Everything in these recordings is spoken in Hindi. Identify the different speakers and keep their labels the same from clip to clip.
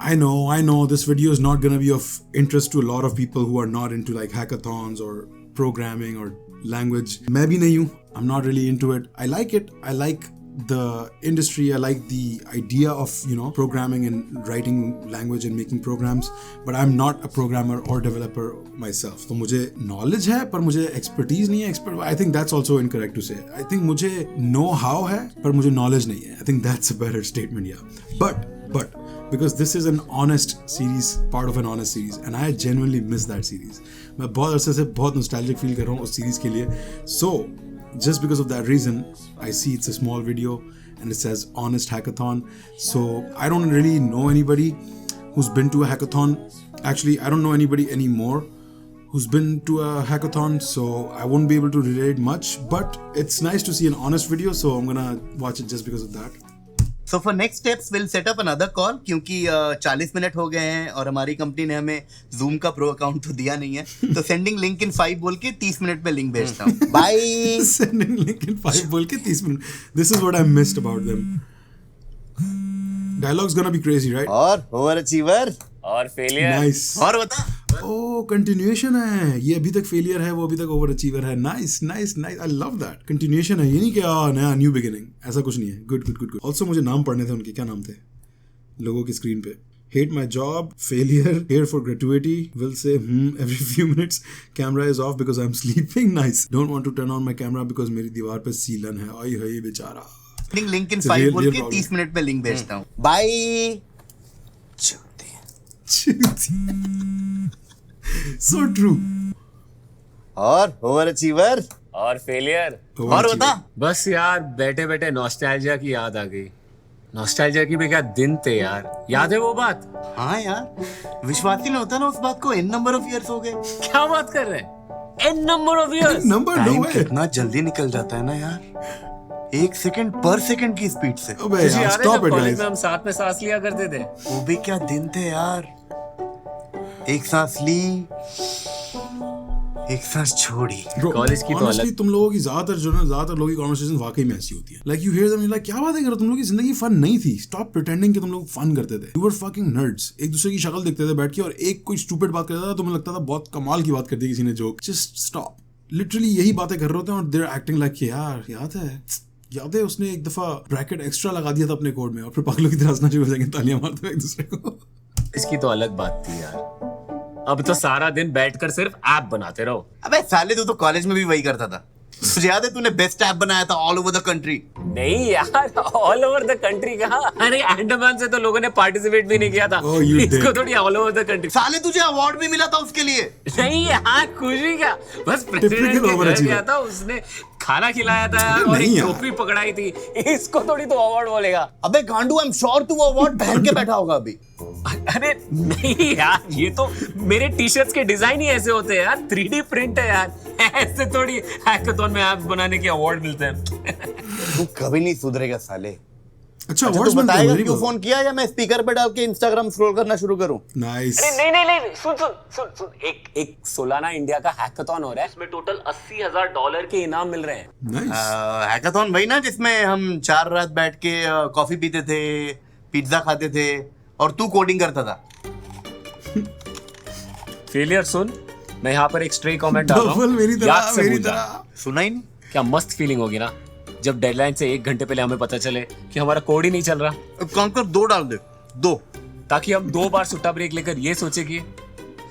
Speaker 1: I know this video is not gonna be of interest to a lot of people who are not into like hackathons or programming or language. मैं भी नहीं हूँ. I'm not really into it. I like it. I like the industry. I like the idea of, programming and writing language and making programs. But I'm not a programmer or developer myself. तो मुझे knowledge है पर मुझे expertise नहीं है. I think that's also incorrect to say. I think मुझे know-how है पर मुझे knowledge नहीं है. I think that's a better statement, yeah. But because this is an honest series, part of an honest series, and I genuinely miss that series. मैं बहुत अरसे से बहुत nostalgic feel कर रहा हूँ उस series के लिए. So just because of that reason, I see it's a small video and it says honest hackathon. So I don't really know anybody who's been to a hackathon. Actually, I don't know anybody anymore who's been to a hackathon, so I won't be able to relate much. But it's nice to see an honest video, so I'm gonna watch it just because of that.
Speaker 2: So for next steps, we'll set up another call क्योंकि 40 मिनट हो गए हैं और हमारी कंपनी ने हमें Zoom का प्रो अकाउंट तो दिया नहीं है. तो सेंडिंग लिंक इन 5 बोल के 30 मिनट में लिंक भेजता हूँ. बाय.
Speaker 1: सेंडिंग लिंक इन 5 बोल के 30 minute. This is what I missed about them. Dialogue's gonna be crazy, right?
Speaker 2: और ओवरअचीवर
Speaker 3: और फेलियर.
Speaker 1: Nice.
Speaker 2: और बता.
Speaker 1: Oh, continuation है. ये अभी तक फेलियर है, वो अभी तक ओवर अचीवर है. Nice. I love that. Continuation है. ये नहीं क्या नया न्यू बिगिनिंग, ऐसा कुछ नहीं है. गुड. ऑल्सो मुझे नाम पढ़ने थे उनके. क्या नाम थे लोगों की स्क्रीन पे? Hate my job, failure, here for gratuity, will say every few minutes, camera is off because I'm sleeping. Nice. Don't want to turn on my camera because मेरी दीवार पे सीलन है. आई है बेचारा.
Speaker 2: लिंक इन 5 बोल के 30 मिनट में लिंक भेजता हूँ. बाय.
Speaker 1: So true.
Speaker 2: और ओवरअचीवर
Speaker 3: और फेलियर.
Speaker 2: और बता.
Speaker 3: बस यार बैठे बैठे नॉस्टैल्जिया की याद आ गई. नॉस्टैल्जिया की भी क्या दिन थे यार. याद है वो बात?
Speaker 2: हाँ यार, विश्वास ही नहीं होता ना उस बात को. n नंबर ऑफ इयर्स हो गए.
Speaker 3: क्या बात कर रहे हैं? n number of years.
Speaker 1: Number नो है.
Speaker 2: कितना जल्दी निकल जाता है ना यार. 1 सेकंड पर सेकंड की स्पीड से.
Speaker 1: अबे यार स्टॉप इट गाइस.
Speaker 3: हम साथ में सांस लिया करते थे.
Speaker 2: वो भी क्या दिन थे यार. एक सांस ली, एक सांस छोड़ी.
Speaker 3: कॉलेज की तो अलग.
Speaker 1: तुम लोगों की ज्यादातर लोगों की कॉन्वर्सेशन वाकई में ऐसी होती है. Like you hear them like क्या बात है कर रहे हो, तुम लोगों की जिंदगी फन नहीं थी. स्टॉप प्रिटेंडिंग कि तुम लोग फन करते थे. You were fucking nerds. एक दूसरे की शक्ल देखते थे बैठ के और एक कोई स्टूपिड बात करता था, तुम्हें लगता था बहुत कमाल की बात कर दी किसी ने जोक. Just stop. लिटरली यही बातें कर रहे होते हैं और दे आर एक्टिंग लाइक यार याद है उसने एक दफा ब्रैकेट एक्स्ट्रा लगा दिया था अपने कोड में और फिर पागलों की तरह हंसना शुरू हो जाएंगे तालियां मारते हुए एक दूसरे को.
Speaker 3: इसकी तो अलग बात थी यार. अब तो सारा दिन बैठकर सिर्फ ऐप बनाते रहो.
Speaker 2: अबे साले तू तो कॉलेज में भी वही करता था. तुझे याद है तूने बेस्ट ऐप बनाया था ऑल ओवर द कंट्री.
Speaker 3: नहीं यार, ऑल ओवर द कंट्री कहाँ. अरे अंडमान से तो लोगों ने पार्टिसिपेट भी नहीं किया था. इसको थोड़ी ऑल ओवर द कंट्री.
Speaker 2: साले तुझे अवार्ड भी मिला था उसके लिए.
Speaker 3: नहीं यार, खुशी क्या. बस प्रेसिडेंट के घर गया था, उसने खाना खिलाया था और एक टोपी पकड़ाई थी. इसको थोड़ी तो अवार्ड बोलेगा.
Speaker 2: अबे गांडू, आई एम श्योर तू अवार्ड पहन के बैठा होगा अभी.
Speaker 3: अरे नहीं यार, ये तो मेरे टी शर्ट्स के डिजाइन ही ऐसे होते हैं यार. 3D प्रिंट है यार. ऐसे थोड़ी हैकाथॉन में ऐप्स बनाने के अवार्ड मिलते हैं.
Speaker 2: तू कभी नहीं सुधरेगा साले.
Speaker 1: अच्छा
Speaker 2: तू बताएगा क्यों फोन किया या मैं स्पीकर पे डाल के इंस्टाग्राम स्क्रॉल करना शुरू करूं?
Speaker 1: नाइस.
Speaker 3: अरे नहीं, सुन. एक सोलाना इंडिया का हैकाथॉन हो रहा है. इसमें टोटल $80,000 के इनाम मिल रहे हैं.
Speaker 1: नाइस.
Speaker 2: हैकाथॉन वही ना जिसमें हम 4 रात बैठ के कॉफी पीते थे, पिज्जा खाते थे और तू कोडिंग करता था.
Speaker 3: फेलियर सुन, मैं यहाँ पर एक स्ट्रे कमेंट डाल रहा हूँ.
Speaker 1: मेरी तरह
Speaker 2: सुना ही नहीं.
Speaker 3: क्या मस्त फीलिंग होगी ना जब डेडलाइन से 1 घंटे पहले हमें पता चले कि हमारा कोड ही नहीं चल रहा.
Speaker 2: काम कर 2 डाल दे 2,
Speaker 3: ताकि हम 2 बार सुट्टा ब्रेक लेकर ये सोचे कि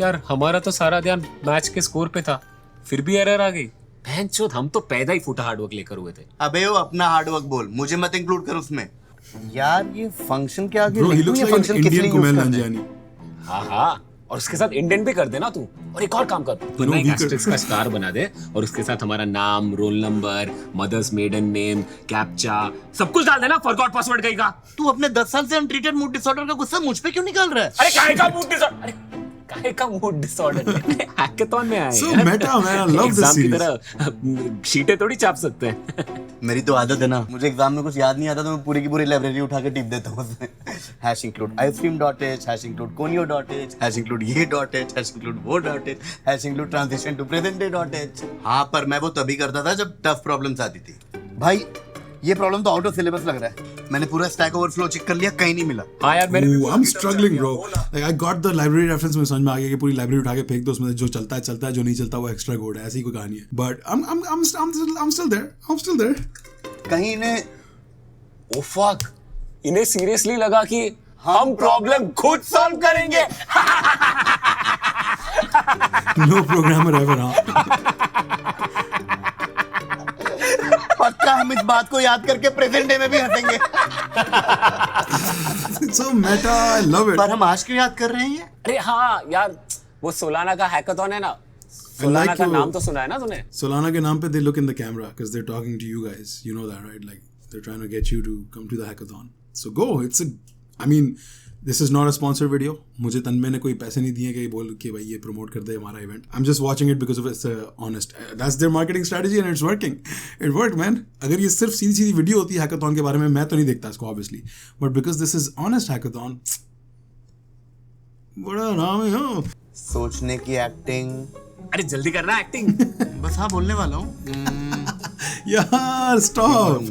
Speaker 3: यार हमारा तो सारा ध्यान मैच के स्कोर पे था, फिर भी एरर आ गई. भैंचोद, हम तो पैदा ही फूटा हार्डवर्क लेकर हुए थे.
Speaker 2: अबे वो अपना हार्डवर्क बोल, मुझे मत इंक्लूड कर उसमें. यार ये फंक्शन क्या आगे
Speaker 1: Bro, he looks like an Indian Kumail Nanjiani.
Speaker 3: हाँ, और उसके साथ इंडियन भी कर देना तू. और एक और काम कर, तू ना एक एस्टेरिस्क का स्टार बना दे और उसके साथ हमारा नाम, roll number, mother's maiden name, captcha सब कुछ डाल देना. फॉरगॉट पासवर्ड कहीं का.
Speaker 2: तू अपने 10 साल से अनट्रीटेड मूड डिसऑर्डर का गुस्सा मुझ पे क्यों निकाल रहा है?
Speaker 3: अरे काहे का मूड डिसऑर्डर. अरे काहे का मूड डिसऑर्डर. हैकाथॉन में आए.
Speaker 1: So meta man, I love this series.
Speaker 3: तरह शीटें थोड़ी छाप सकते हैं.
Speaker 2: मेरी तो आदत है ना, मुझे एग्जाम में कुछ याद नहीं आता तो मैं पूरी की पूरी लाइब्रेरी उठा के टिप देता हूँ उसमें. #include icecream.h, #include conio.h, #include ye.h, #include wo.h, #include transition to present day.h. हाँ, पर मैं वो तभी करता था जब टफ प्रॉब्लम्स आती थी. भाई ये प्रॉब्लम तो आउट ऑफ सिलेबस लग रहा है। मैंने पूरा स्टैक ओवरफ्लो चेक कर लिया, कहीं नहीं मिला।
Speaker 3: हाँ यार मैंने
Speaker 1: Ooh, I'm struggling, bro. Like I got the library reference में समझ में आ गया कि पूरी लाइब्रेरी उठा के फेंक दो, उसमें जो चलता है, जो नहीं चलता वो एक्स्ट्रा कोड है, ऐसी ही कोई कहानी है। But I'm still there.
Speaker 2: कहीं इन्हें
Speaker 3: ओ फक, इन्हें सीरियसली लगा कि हम प्रॉब्लम खुद सॉल्व करेंगे।
Speaker 1: No programmer ever, हाँ।
Speaker 2: पक्का हम इस बात को याद करके प्रेजेंट डे में भी हंसेंगे।
Speaker 1: It's so meta, I love it.
Speaker 2: पर हम आज क्यों याद कर रहे हैं ये?
Speaker 3: अरे हाँ यार, वो सोलाना का हैकाथॉन है ना, सोलाना का नाम तो सुना है ना तूने?
Speaker 1: Solana के नाम पे they look in the camera because they're talking to you guys. You know that, right? Like they're trying to get you to come to the hackathon. So go. I mean, this is not a sponsored video. मुझे तन्मय ने कोई पैसे नहीं दिए कि बोल कि भाई ये प्रमोट कर दे हमारा event. I'm just watching it because of it's honest. That's their marketing strategy and it's working. It worked, man. अगर ये सिर्फ सीधी वीडियो होती है हैकाथॉन के बारे में, मैं तो नहीं देखता इसको obviously. But because this is honest hackathon, बड़ा नाम है हो.
Speaker 2: सोचने की एक्टिंग।
Speaker 3: अरे जल्दी करना एक्टिंग।
Speaker 2: बस हाँ बोलने वाला हूँ।
Speaker 1: यार stop.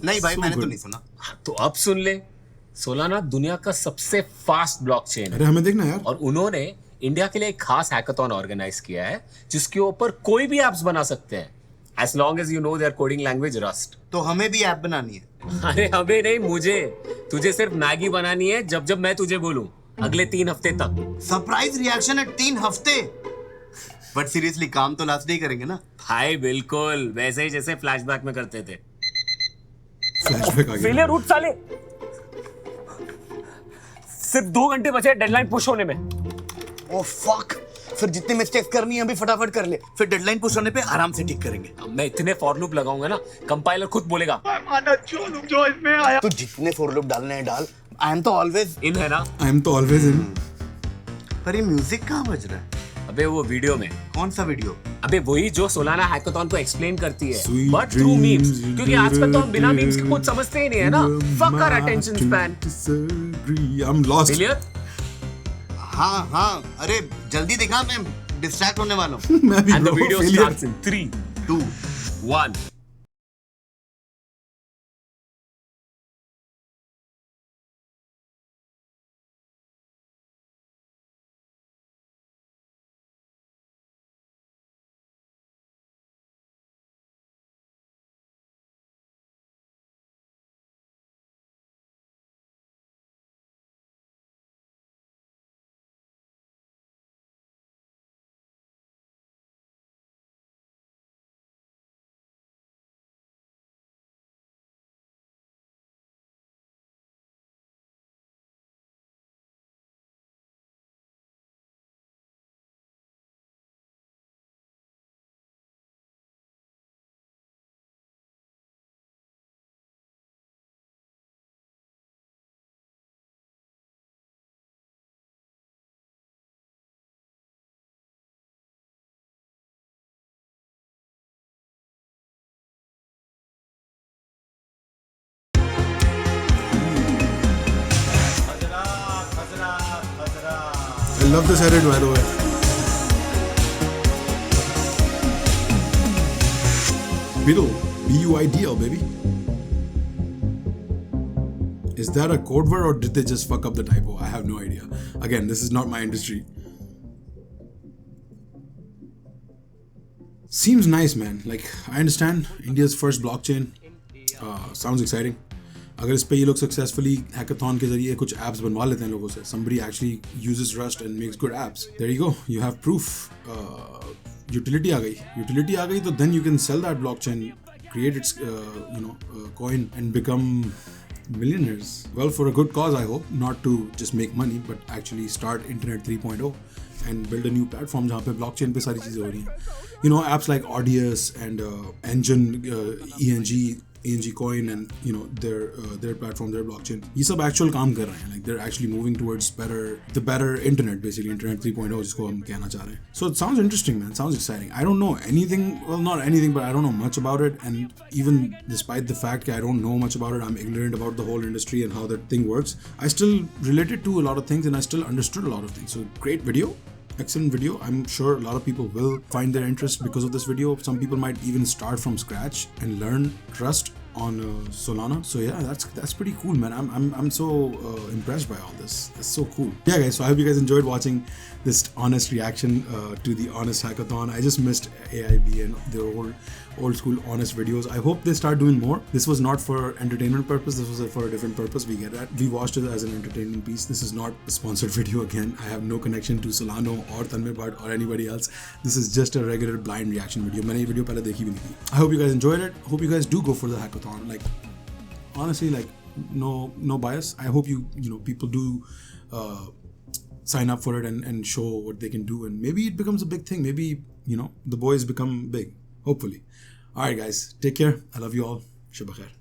Speaker 2: नहीं भाई,
Speaker 1: So
Speaker 2: मैंने तो
Speaker 1: good.
Speaker 2: नहीं सुना।
Speaker 3: तो अब सुन ले, सोलाना दुनिया का सबसे फास्ट ब्लॉकचेन है
Speaker 1: अरे हमें देखना यार.
Speaker 3: और उन्होंने इंडिया के लिए एक खास हैकाथॉन ऑर्गेनाइज किया है जिसके ऊपर कोई भी एप्स बना सकते हैं as long as you know their coding language Rust.
Speaker 2: तो हमें भी ऐप बनानी है।
Speaker 3: अरे हमें नहीं, मुझे। तुझे सिर्फ मैगी बनानी है जब मैं तुझे बोलूं, अगले 3 हफ्ते तक।
Speaker 2: सरप्राइज रिएक्शन है 3 हफ्ते। बट सीरियसली काम तो लास्ट डे ही करेंगे ना?
Speaker 3: भाई बिल्कुल वैसे ही जैसे फ्लैशबैक में करते थे।
Speaker 1: फ्लैशबैक आ गया.
Speaker 3: फेलियर रूट साले, सिर्फ 2 घंटे बचे डेडलाइन पुश होने में।
Speaker 2: ओह फक, फिर जितनी मिस्टेक्स करनी है अभी फटाफट कर ले, फिर डेडलाइन पुश होने पे आराम से ठीक करेंगे।
Speaker 3: अब मैं इतने फॉर लूप लगाऊंगा ना, कंपाइलर खुद बोलेगा
Speaker 2: जो इसमें आया। तो जितने फॉर लूप डालने हैं डाल। आई एम तो ऑलवेज
Speaker 3: इन है ना।
Speaker 1: I am तो always in.
Speaker 2: पर ये म्यूजिक कहाँ बज रहा है?
Speaker 3: अबे वो वीडियो में,
Speaker 2: कौन सा वीडियो?
Speaker 3: अबे वही जो सोलाना हैकाथॉन को एक्सप्लेन करती है,
Speaker 1: Sweet
Speaker 3: but through memes,
Speaker 1: dreams,
Speaker 3: क्योंकि आजकल तो हम बिना मीम्स के कुछ समझते ही नहीं है ना। Fuck our attention span.
Speaker 1: I'm lost.
Speaker 3: Failure.
Speaker 2: हाँ, अरे जल्दी दिखा, मैं डिस्ट्रैक्ट होने वाला हूँ।
Speaker 1: मैं भी
Speaker 3: and the
Speaker 1: bro,
Speaker 3: video
Speaker 1: failure.
Speaker 3: Starts in 3 2 1।
Speaker 1: I love this edit by the way. Biddle, B-U-I-D-L, baby. Is that a code word or did they just fuck up the typo? I have no idea. Again, this is not my industry. Seems nice, man. Like, I understand India's first blockchain. Sounds exciting. अगर इस पे ये लोग सक्सेसफुली हैकाथॉन के जरिए कुछ एप्स बनवा लेते हैं लोगों से, somebody actually uses Rust and makes good apps. There you go. You have proof. Utility आ गई तो then you can sell that blockchain, create its coin and become millionaires. Well, for a good cause, I hope. Not to just make money, but actually start Internet 3.0 and build a new platform जहाँ पे blockchain पे सारी चीजें हो रही हैं. You know, apps like Audius and Engine, ENG coin and their platform, their blockchain, ये सब actual काम कर रहे हैं. Like they're actually moving towards the better internet, basically Internet 3.0 जिसको हम कहना चाह रहे हैं. So it sounds interesting, man. It sounds exciting. I don't know anything, well, not anything, but I don't know much about it. And even despite the fact that I don't know much about it, I'm ignorant about the whole industry and how that thing works, I still related to a lot of things and I still understood a lot of things. So great video. excellent video. I'm sure a lot of people will find their interest because of this video. Some people might even start from scratch and learn Rust on Solana. So yeah, that's pretty cool, man. I'm so impressed by all this. That's so cool. Yeah, guys. So I hope you guys enjoyed watching this honest reaction to the Honest Hackathon. I just missed AIB and their old school honest videos. I hope they start doing more. This was not for entertainment purpose. This was for a different purpose. We get that. We watched it as an entertainment piece. This is not a sponsored video. Again, I have no connection to Solano or Tanmay Bhatt or anybody else. This is just a regular blind reaction video. मैंने ये video पहले देखी भी नहीं थी. I hope you guys enjoyed it. Hope you guys do go for the hackathon. Like, honestly, like no bias. I hope you know people do sign up for it and show what they can do, and maybe it becomes a big thing. Maybe, you know, the boys become big, hopefully. All right, guys, take care. I love you all. Shabba khair.